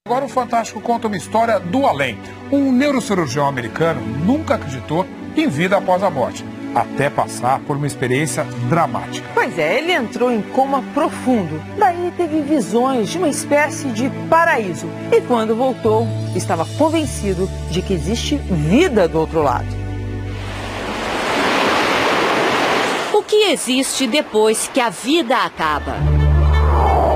Agora o Fantástico conta uma história do além. Um neurocirurgião americano nunca acreditou em vida após a morte, até passar por uma experiência dramática. Pois é, ele entrou em coma profundo. Daí teve visões de uma espécie de paraíso. E quando voltou, estava convencido de que existe vida do outro lado. O que existe depois que a vida acaba?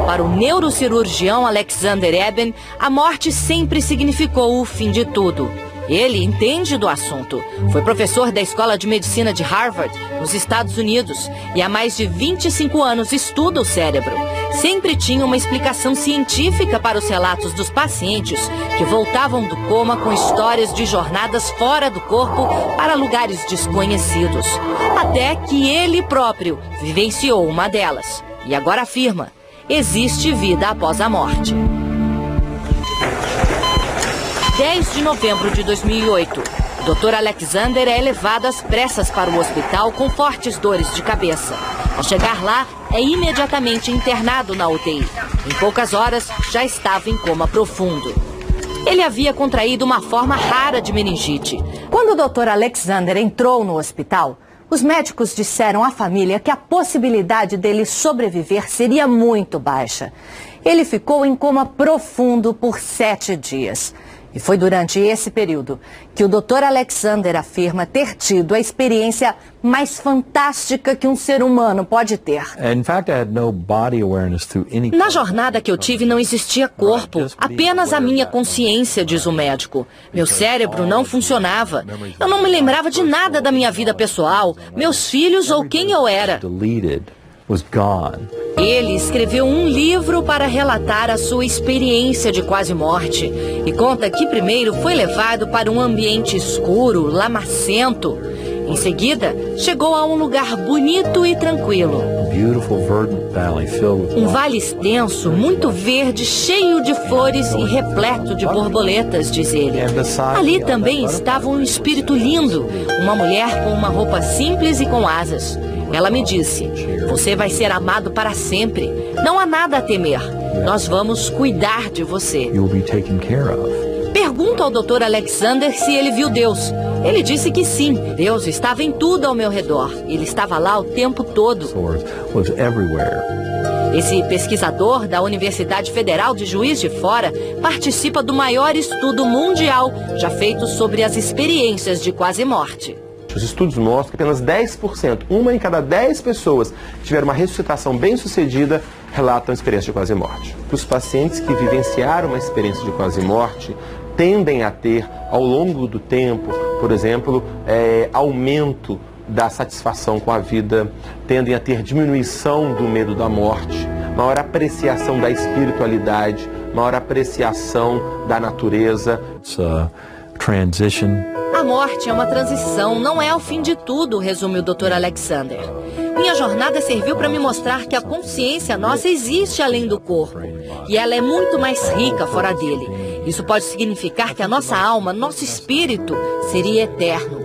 Para o neurocirurgião Alexander Eben, a morte sempre significou o fim de tudo. Ele entende do assunto. Foi professor da Escola de Medicina de Harvard, nos Estados Unidos, e há mais de 25 anos estuda o cérebro. Sempre tinha uma explicação científica para os relatos dos pacientes que voltavam do coma com histórias de jornadas fora do corpo para lugares desconhecidos. Até que ele próprio vivenciou uma delas. E agora afirma: existe vida após a morte. 10 de novembro de 2008, o Dr. Alexander é levado às pressas para o hospital com fortes dores de cabeça. Ao chegar lá, é imediatamente internado na UTI. Em poucas horas, já estava em coma profundo. Ele havia contraído uma forma rara de meningite. Quando o Dr. Alexander entrou no hospital, os médicos disseram à família que a possibilidade dele sobreviver seria muito baixa. Ele ficou em coma profundo por 7 dias. E foi durante esse período que o Dr. Alexander afirma ter tido a experiência mais fantástica que um ser humano pode ter. Na jornada que eu tive não existia corpo, apenas a minha consciência, diz o médico. Meu cérebro não funcionava. Eu não me lembrava de nada da minha vida pessoal, meus filhos ou quem eu era. Ele escreveu um livro para relatar a sua experiência de quase morte e conta que primeiro foi levado para um ambiente escuro, lamacento. Em seguida, chegou a um lugar bonito e tranquilo. Um vale extenso, muito verde, cheio de flores e repleto de borboletas, diz ele. Ali também estava um espírito lindo, uma mulher com uma roupa simples e com asas. Ela me disse: você vai ser amado para sempre. Não há nada a temer. Nós vamos cuidar de você. Pergunto ao Dr. Alexander se ele viu Deus. Ele disse que sim. Deus estava em tudo ao meu redor. Ele estava lá o tempo todo. Esse pesquisador da Universidade Federal de Juiz de Fora participa do maior estudo mundial já feito sobre as experiências de quase morte. Os estudos mostram que apenas 10%, uma em cada 10 pessoas que tiveram uma ressuscitação bem-sucedida, relatam experiência de quase morte. Os pacientes que vivenciaram uma experiência de quase morte tendem a ter, ao longo do tempo, por exemplo, aumento da satisfação com a vida, tendem a ter diminuição do medo da morte, maior apreciação da espiritualidade, maior apreciação da natureza. A morte é uma transição, não é o fim de tudo, resume o Dr. Alexander. Minha jornada serviu para me mostrar que a consciência nossa existe além do corpo. E ela é muito mais rica fora dele. Isso pode significar que a nossa alma, nosso espírito, seria eterno.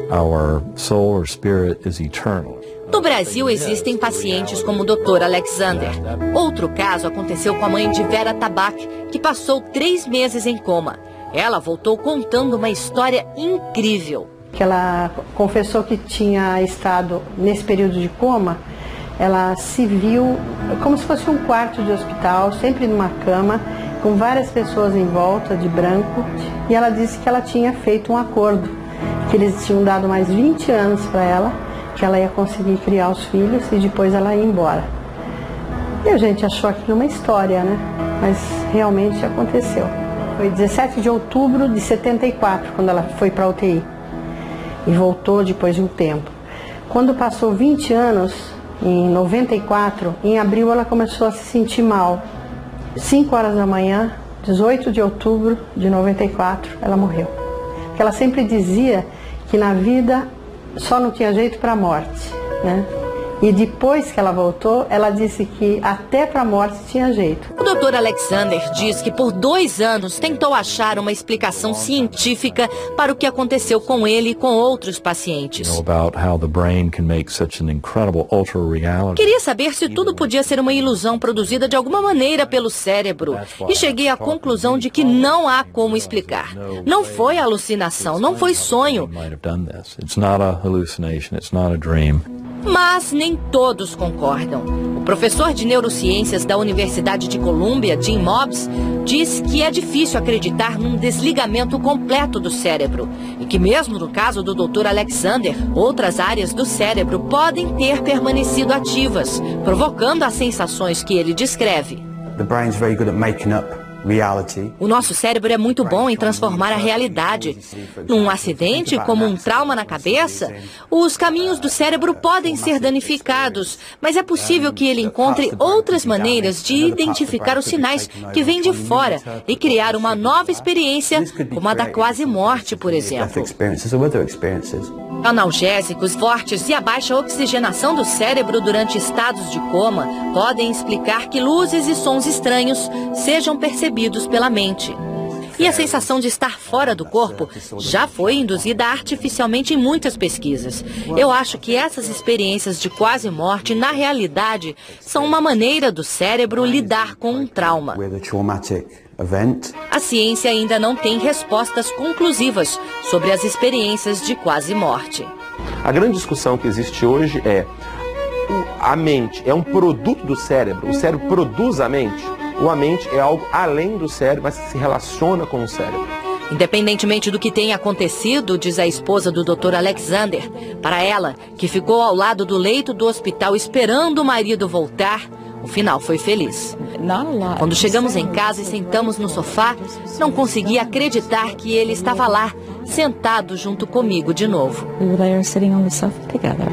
No Brasil existem pacientes como o Dr. Alexander. Outro caso aconteceu com a mãe de Vera Tabak, que passou 3 meses em coma. Ela voltou contando uma história incrível. Que ela confessou que tinha estado nesse período de coma, ela se viu como se fosse um quarto de hospital, sempre numa cama, com várias pessoas em volta, de branco, e ela disse que ela tinha feito um acordo, que eles tinham dado mais 20 anos para ela, que ela ia conseguir criar os filhos e depois ela ia embora. E a gente achou aquilo uma história, né? Mas realmente aconteceu. Foi 17 de outubro de 74, quando ela foi para a UTI. E voltou depois de um tempo. Quando passou 20 anos, em 94, em abril ela começou a se sentir mal. 5 horas da manhã, 18 de outubro de 94, ela morreu. Porque ela sempre dizia que na vida só não tinha jeito para a morte, né? E depois que ela voltou, ela disse que até para a morte tinha jeito. O Dr. Alexander diz que por 2 anos tentou achar uma explicação científica para o que aconteceu com ele e com outros pacientes. Queria saber se tudo podia ser uma ilusão produzida de alguma maneira pelo cérebro. E cheguei à conclusão de que não há como explicar. Não foi alucinação, não foi sonho. Mas nem todos concordam. O professor de neurociências da Universidade de Colômbia, Jim Mobbs, diz que é difícil acreditar num desligamento completo do cérebro e que mesmo no caso do Dr. Alexander, outras áreas do cérebro podem ter permanecido ativas, provocando as sensações que ele descreve. O nosso cérebro é muito bom em transformar a realidade. Num acidente, como um trauma na cabeça, os caminhos do cérebro podem ser danificados, mas é possível que ele encontre outras maneiras de identificar os sinais que vêm de fora e criar uma nova experiência, como a da quase morte, por exemplo. Analgésicos fortes e a baixa oxigenação do cérebro durante estados de coma podem explicar que luzes e sons estranhos sejam percebidos pela mente. E a sensação de estar fora do corpo já foi induzida artificialmente em muitas pesquisas. Eu acho que essas experiências de quase morte, na realidade, são uma maneira do cérebro lidar com um trauma. A ciência ainda não tem respostas conclusivas sobre as experiências de quase morte. A grande discussão que existe hoje é: a mente é um produto do cérebro? O cérebro produz a mente? Ou a mente é algo além do cérebro, mas se relaciona com o cérebro? Independentemente do que tenha acontecido, diz a esposa do Dr. Alexander, para ela, que ficou ao lado do leito do hospital esperando o marido voltar, o final foi feliz. Quando chegamos em casa e sentamos no sofá, não consegui acreditar que ele estava lá, sentado junto comigo de novo. We were there sitting on the sofa together.